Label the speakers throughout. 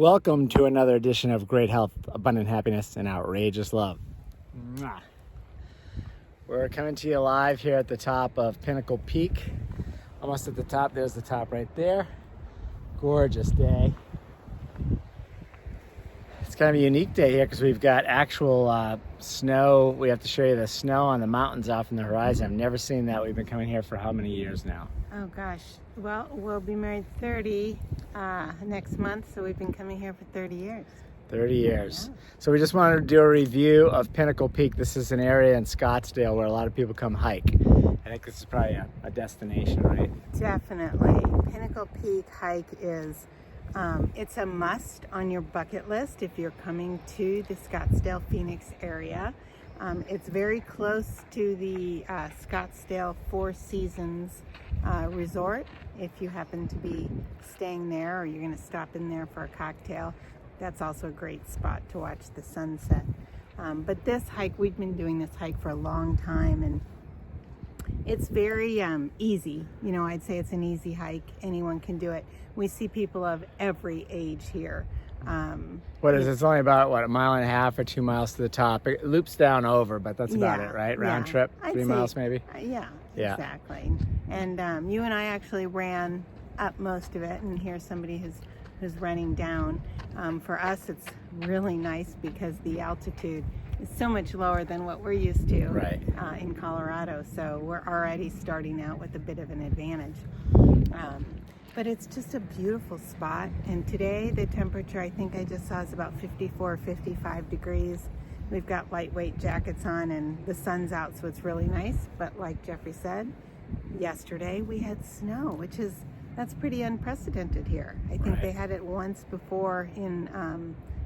Speaker 1: Welcome to another edition of Great Health, Abundant Happiness, and Outrageous Love. Mwah. We're coming to you live here at the top of Pinnacle Peak. Almost at the top. There's the top right there. Gorgeous day. It's kind of a unique day here because we've got actual snow. We have to show you the snow on the mountains off in the horizon. I've never seen that. We've been coming here for how many years now?
Speaker 2: Oh gosh, well, we'll be married 30 next month, so we've been coming here for 30 years.
Speaker 1: 30 years.
Speaker 2: Yeah.
Speaker 1: So we just wanted to do a review of Pinnacle Peak. This is an area in Scottsdale where a lot of people come hike. I think this is probably a destination, right?
Speaker 2: Definitely. Pinnacle Peak hike is, it's a must on your bucket list if you're coming to the Scottsdale, Phoenix area. It's very close to the Scottsdale Four Seasons resort. If you happen to be staying there or you're going to stop in there for a cocktail, that's also a great spot to watch the sunset. But this hike, we've been doing this hike for a long time, and it's very easy. You know, I'd say it's an easy hike. Anyone can do it. We see people of every age here.
Speaker 1: What is it? It's only about, a mile and a half or 2 miles to the top. It loops down over, but that's about it, right? Round trip,
Speaker 2: I'd
Speaker 1: 3
Speaker 2: say,
Speaker 1: miles maybe?
Speaker 2: Yeah,
Speaker 1: Yeah.
Speaker 2: exactly. And you and I actually ran up most of it, and here's somebody who's running down. For us, it's really nice because the altitude is so much lower than what we're used to in Colorado. So we're already starting out with a bit of an advantage. But it's just a beautiful spot. And today the temperature, I think I just saw, is about 54, 55 degrees. We've got lightweight jackets on and the sun's out, so it's really nice. But like Jeffrey said, yesterday we had snow, that's pretty unprecedented here. I think they had it once before in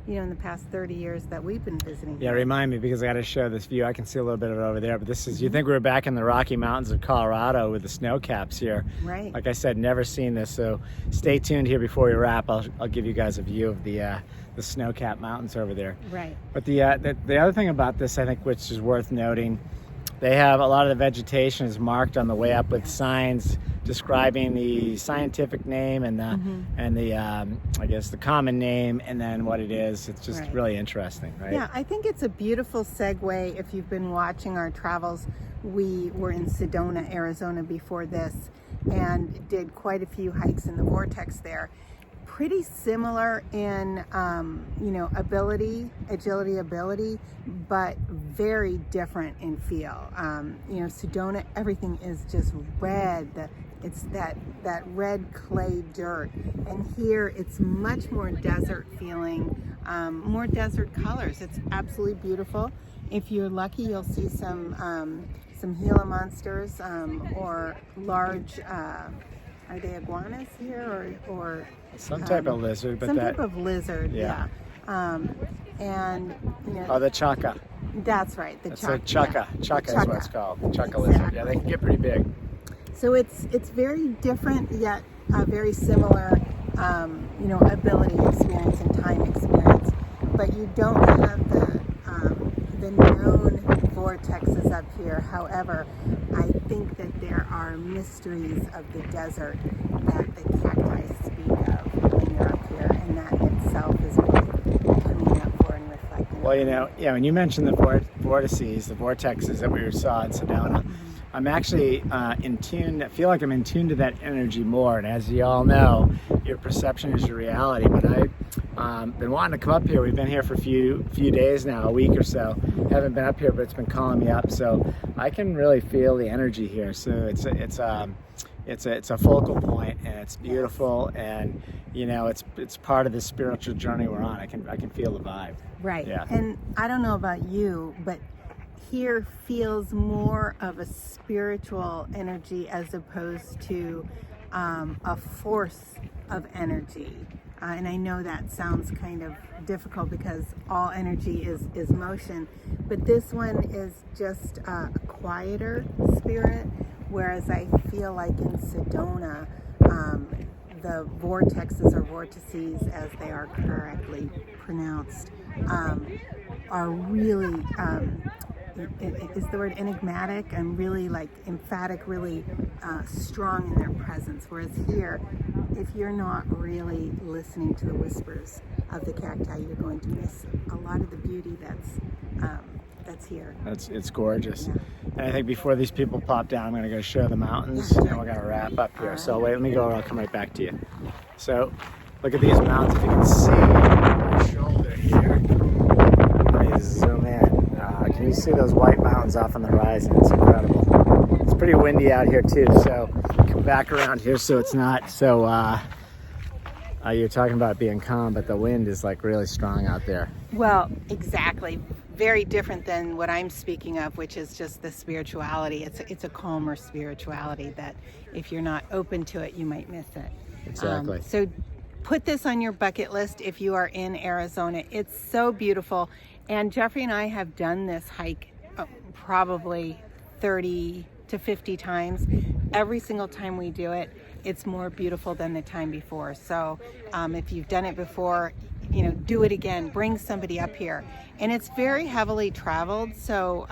Speaker 2: the past 30 years that we've been visiting.
Speaker 1: Yeah, remind me, because I got to show this view. I can see a little bit of it over there, but this is, you think we were back in the Rocky Mountains of Colorado with the snow caps here.
Speaker 2: Right.
Speaker 1: Like I said, never seen this, so stay tuned here before we wrap. I'll give you guys a view of the snow-capped mountains over there.
Speaker 2: Right.
Speaker 1: But the other thing about this, I think, which is worth noting, they have a lot of the vegetation is marked on the way up with signs describing the scientific name and the I guess the common name, and then what it is. It's just really interesting, right?
Speaker 2: Yeah, I think it's a beautiful segue. If you've been watching our travels, we were in Sedona, Arizona before this, and did quite a few hikes in the vortex there. Pretty similar in agility, but very different in feel. Sedona, everything is just red. It's that red clay dirt, and here it's much more desert feeling, more desert colors. It's absolutely beautiful. If you're lucky, you'll see some Gila monsters or large. Are they iguanas here or
Speaker 1: some type of lizard? But
Speaker 2: type of lizard, yeah.
Speaker 1: And the chaka.
Speaker 2: That's right. The chaka.
Speaker 1: Chaka. Chaka is what it's called. The chaka lizard. Yeah, they can get pretty big.
Speaker 2: So it's very different yet very similar, ability experience and time experience. But you don't have the known vortexes up here. However, I think that there are mysteries of the desert that the cacti speak of when you're up here, and that itself is worth coming up for and reflecting.
Speaker 1: Well, when you mentioned the vortices, the vortexes that we saw in Sedona, I'm actually in tune. I feel like I'm in tune to that energy more. And as you all know, your perception is your reality. But I've been wanting to come up here. We've been here for a few days now, a week or so. Haven't been up here, but it's been calling me up. So I can really feel the energy here. So it's a focal point, and it's beautiful. And it's part of the spiritual journey we're on. I can feel the vibe.
Speaker 2: Right.
Speaker 1: Yeah.
Speaker 2: And I don't know about you, but here feels more of a spiritual energy as opposed to a force of energy. And I know that sounds kind of difficult because all energy is motion, but this one is just a quieter spirit, whereas I feel like in Sedona, the vortexes or vortices, as they are correctly pronounced, are really is the word enigmatic and really like emphatic, really strong in their presence. Whereas here, if you're not really listening to the whispers of the cacti, you're going to miss a lot of the beauty that's here.
Speaker 1: It's gorgeous.
Speaker 2: Yeah.
Speaker 1: And I think before these people pop down, I'm going to go show the mountains, and we're going to wrap up here. So wait, let me go, I'll come right back to you. So look at these mountains. If you can see my shoulder here, let me zoom in. Can you see those white mountains off on the horizon? It's incredible. It's pretty windy out here too, so come back around here so it's not so, you're talking about being calm, but the wind is like really strong out there.
Speaker 2: Well, exactly. Very different than what I'm speaking of, which is just the spirituality. It's a calmer spirituality that if you're not open to it, you might miss it.
Speaker 1: Exactly.
Speaker 2: So put this on your bucket list if you are in Arizona. It's so beautiful. And Jeffrey and I have done this hike probably 30 to 50 times. Every single time we do it, it's more beautiful than the time before. So if you've done it before, do it again. Bring somebody up here. And it's very heavily traveled. So,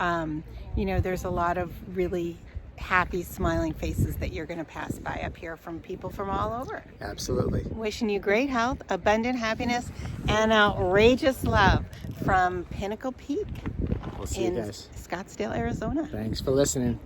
Speaker 2: there's a lot of really happy, smiling faces that you're going to pass by up here from people from all over.
Speaker 1: Absolutely.
Speaker 2: Wishing you great health, abundant happiness, and outrageous love from Pinnacle Peak
Speaker 1: We'll see you
Speaker 2: in
Speaker 1: guys.
Speaker 2: Scottsdale, Arizona.
Speaker 1: Thanks for listening.